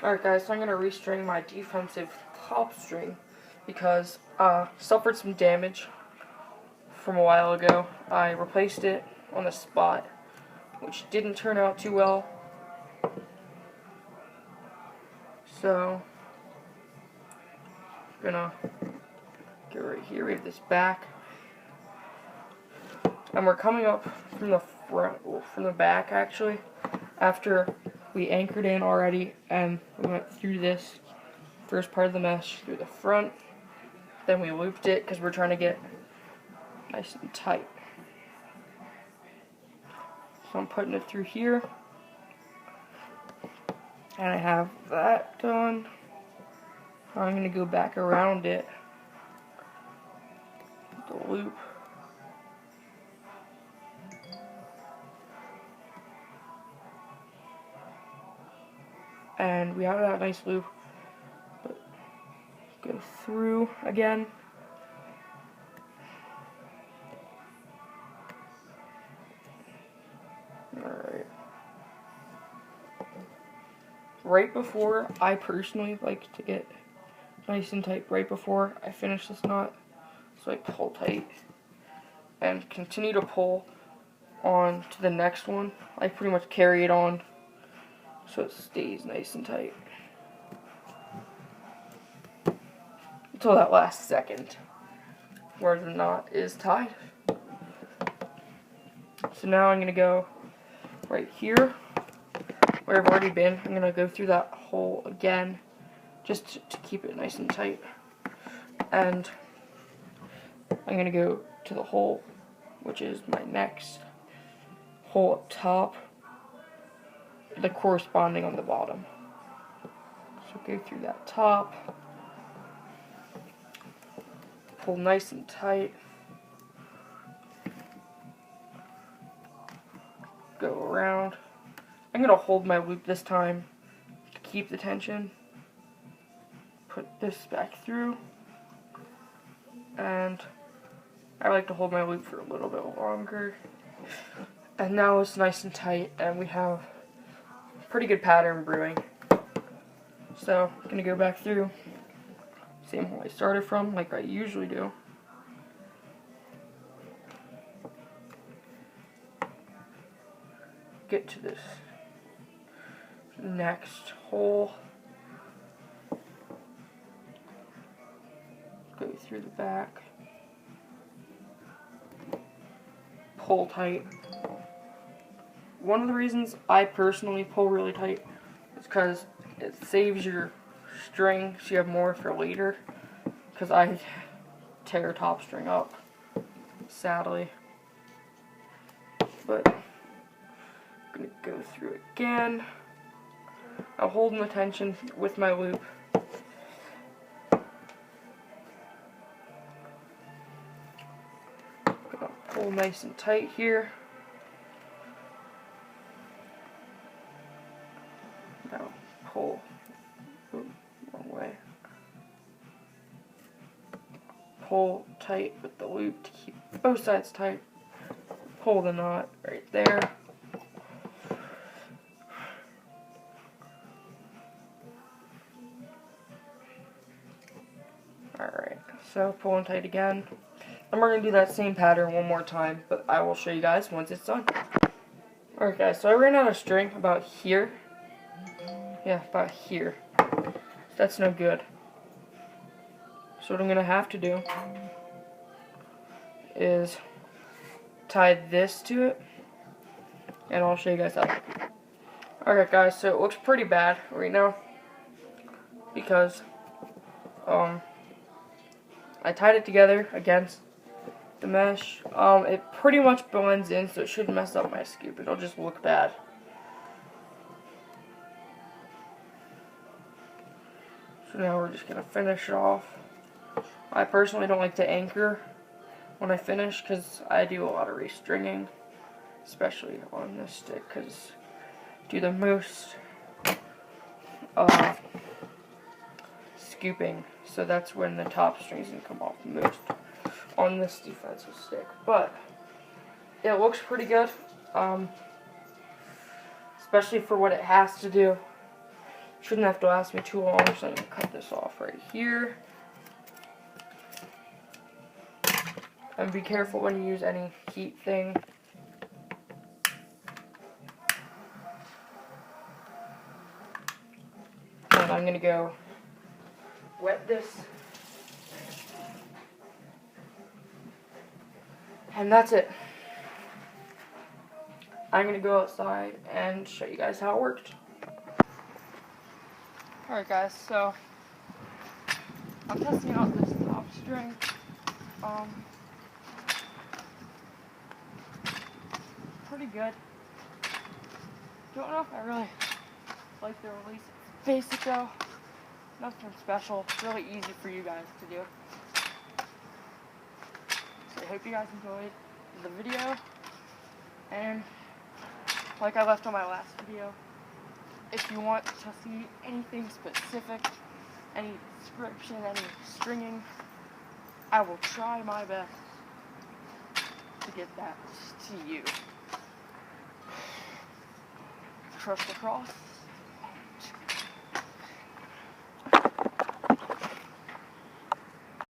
Alright guys, so I'm going to restring my defensive top string because suffered some damage from a while ago. I replaced it on the spot, which didn't turn out too well. So, I'm going to get right here, we have this back. And we're coming up from the front, from the back actually, after we anchored in already, and we went through this first part of the mesh through the front. Then we looped it because we're trying to get nice and tight. So I'm putting it through here, and I have that done. I'm going to go back around it, the loop. And we have that nice loop, but go through again. Alright. Right before, I personally like to get nice and tight right before I finish this knot. So I pull tight and continue to pull on to the next one. I pretty much carry it on so it stays nice and tight until that last second where the knot is tied. So now I'm going to go right here where I've already been. I'm going to go through that hole again just to keep it nice and tight. And I'm going to go to the hole, which is my next hole up top, the corresponding on the bottom. So go through that top, pull nice and tight, go around. I'm going to hold my loop this time to keep the tension. Put this back through, and I like to hold my loop for a little bit longer. And now it's nice and tight, and we have a pretty good pattern brewing. So I'm going to go back through, same hole I started from, like I usually do. Get to this next hole. Go through the back. Pull tight. One of the reasons I personally pull really tight is because it saves your string so you have more for later. Because I tear top string up, sadly. But I'm going to go through again. I'm holding the tension with my loop. Pull nice and tight here. Now pull. Oops, wrong way. Pull tight with the loop to keep both sides tight. Pull the knot right there. Alright, so pulling tight again. And we're going to do that same pattern one more time, but I will show you guys once it's done. Alright guys, so I ran out of string about here. Yeah, about here. That's no good. So what I'm going to have to do is tie this to it, and I'll show you guys that. Alright guys, so it looks pretty bad right now because I tied it together against the mesh. It pretty much blends in, so it shouldn't mess up my scoop. It'll just look bad. So now we're just going to finish it off. I personally don't like to anchor when I finish because I do a lot of restringing, especially on this stick, because I do the most scooping, so that's when the top strings can come off the most on this defensive stick. But it looks pretty good, especially for what it has to do. Shouldn't have to last me too long, so I'm going to cut this off right here. And be careful when you use any heat thing. And I'm going to go wet this. And that's it. I'm going to go outside and show you guys how it worked. Alright guys, so I'm testing out this top string. Pretty good. Don't know if I really like the release. It's basic though. Nothing special. It's really easy for you guys to do. So I hope you guys enjoyed the video. And like I left on my last video, if you want to see anything specific, any description, any stringing, I will try my best to get that to you. Trust across.